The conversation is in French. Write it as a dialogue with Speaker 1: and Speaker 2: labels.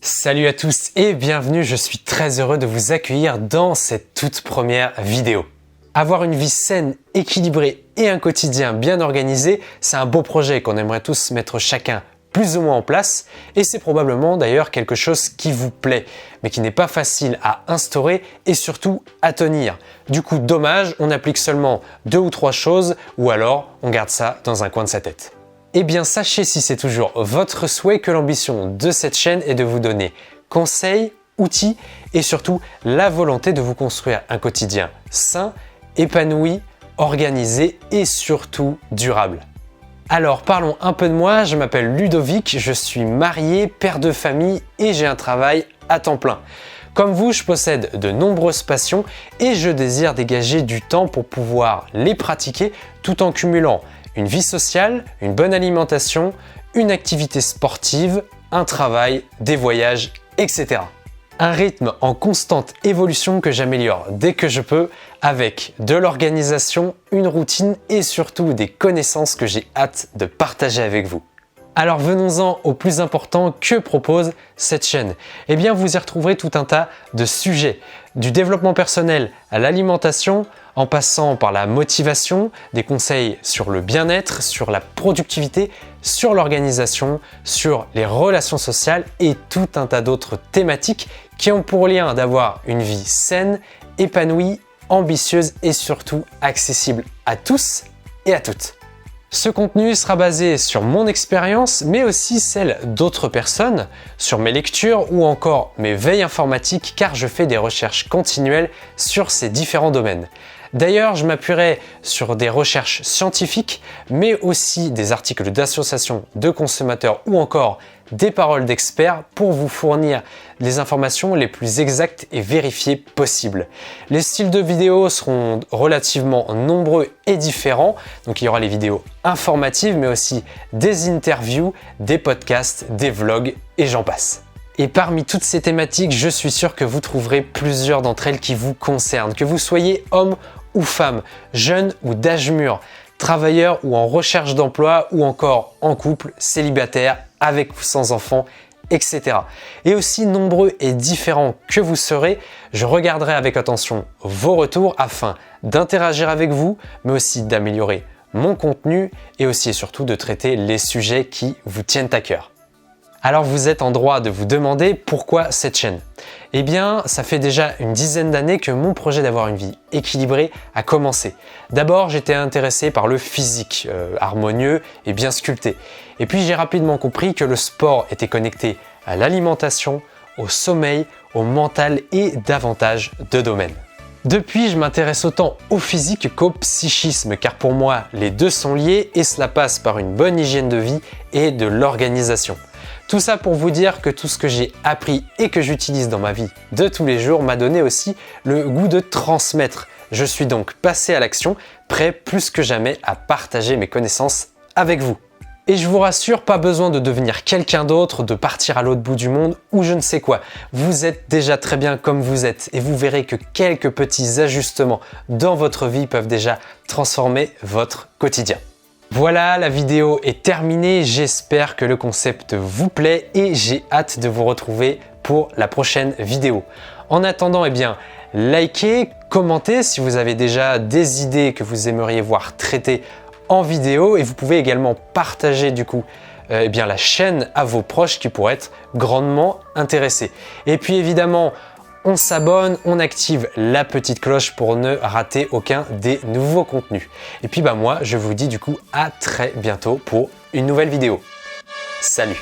Speaker 1: Salut à tous et bienvenue, je suis très heureux de vous accueillir dans cette toute première vidéo. Avoir une vie saine, équilibrée et un quotidien bien organisé, c'est un beau projet qu'on aimerait tous mettre chacun plus ou moins en place et c'est probablement d'ailleurs quelque chose qui vous plaît, mais qui n'est pas facile à instaurer et surtout à tenir. Du coup, dommage, on applique seulement 2 ou 3 choses ou alors on garde ça dans un coin de sa tête. Eh bien, sachez si c'est toujours votre souhait que l'ambition de cette chaîne est de vous donner conseils, outils et surtout la volonté de vous construire un quotidien sain, épanoui, organisé et surtout durable. Alors parlons un peu de moi, je m'appelle Ludovic, je suis marié, père de famille et j'ai un travail à temps plein. Comme vous, je possède de nombreuses passions et je désire dégager du temps pour pouvoir les pratiquer tout en cumulant une vie sociale, une bonne alimentation, une activité sportive, un travail, des voyages, etc. Un rythme en constante évolution que j'améliore dès que je peux, avec de l'organisation, une routine et surtout des connaissances que j'ai hâte de partager avec vous. Alors venons-en au plus important que propose cette chaîne. Eh bien vous y retrouverez tout un tas de sujets, du développement personnel à l'alimentation, en passant par la motivation, des conseils sur le bien-être, sur la productivité, sur l'organisation, sur les relations sociales et tout un tas d'autres thématiques qui ont pour lien d'avoir une vie saine, épanouie, ambitieuse et surtout accessible à tous et à toutes. Ce contenu sera basé sur mon expérience, mais aussi celle d'autres personnes, sur mes lectures ou encore mes veilles informatiques car je fais des recherches continuelles sur ces différents domaines. D'ailleurs, je m'appuierai sur des recherches scientifiques, mais aussi des articles d'associations de consommateurs ou encore des paroles d'experts pour vous fournir les informations les plus exactes et vérifiées possibles. Les styles de vidéos seront relativement nombreux et différents, donc il y aura les vidéos informatives, mais aussi des interviews, des podcasts, des vlogs et j'en passe. Et parmi toutes ces thématiques, je suis sûr que vous trouverez plusieurs d'entre elles qui vous concernent, que vous soyez homme ou femme, jeune ou d'âge mûr, travailleur ou en recherche d'emploi ou encore en couple, célibataire, avec ou sans enfant, etc. Et aussi nombreux et différents que vous serez, je regarderai avec attention vos retours afin d'interagir avec vous, mais aussi d'améliorer mon contenu et aussi et surtout de traiter les sujets qui vous tiennent à cœur. Alors vous êtes en droit de vous demander pourquoi cette chaîne. Eh bien, ça fait déjà une dizaine d'années que mon projet d'avoir une vie équilibrée a commencé. D'abord, j'étais intéressé par le physique, harmonieux et bien sculpté. Et puis j'ai rapidement compris que le sport était connecté à l'alimentation, au sommeil, au mental et davantage de domaines. Depuis, je m'intéresse autant au physique qu'au psychisme, car pour moi, les deux sont liés et cela passe par une bonne hygiène de vie et de l'organisation. Tout ça pour vous dire que tout ce que j'ai appris et que j'utilise dans ma vie de tous les jours m'a donné aussi le goût de transmettre. Je suis donc passé à l'action, prêt plus que jamais à partager mes connaissances avec vous. Et je vous rassure, pas besoin de devenir quelqu'un d'autre, de partir à l'autre bout du monde ou je ne sais quoi. Vous êtes déjà très bien comme vous êtes et vous verrez que quelques petits ajustements dans votre vie peuvent déjà transformer votre quotidien. Voilà, la vidéo est terminée, j'espère que le concept vous plaît et j'ai hâte de vous retrouver pour la prochaine vidéo. En attendant, eh bien, likez, commentez si vous avez déjà des idées que vous aimeriez voir traitées en vidéo et vous pouvez également partager du coup la chaîne à vos proches qui pourraient être grandement intéressés. Et puis évidemment, on s'abonne, on active la petite cloche pour ne rater aucun des nouveaux contenus. Et puis moi, je vous dis du coup à très bientôt pour une nouvelle vidéo. Salut!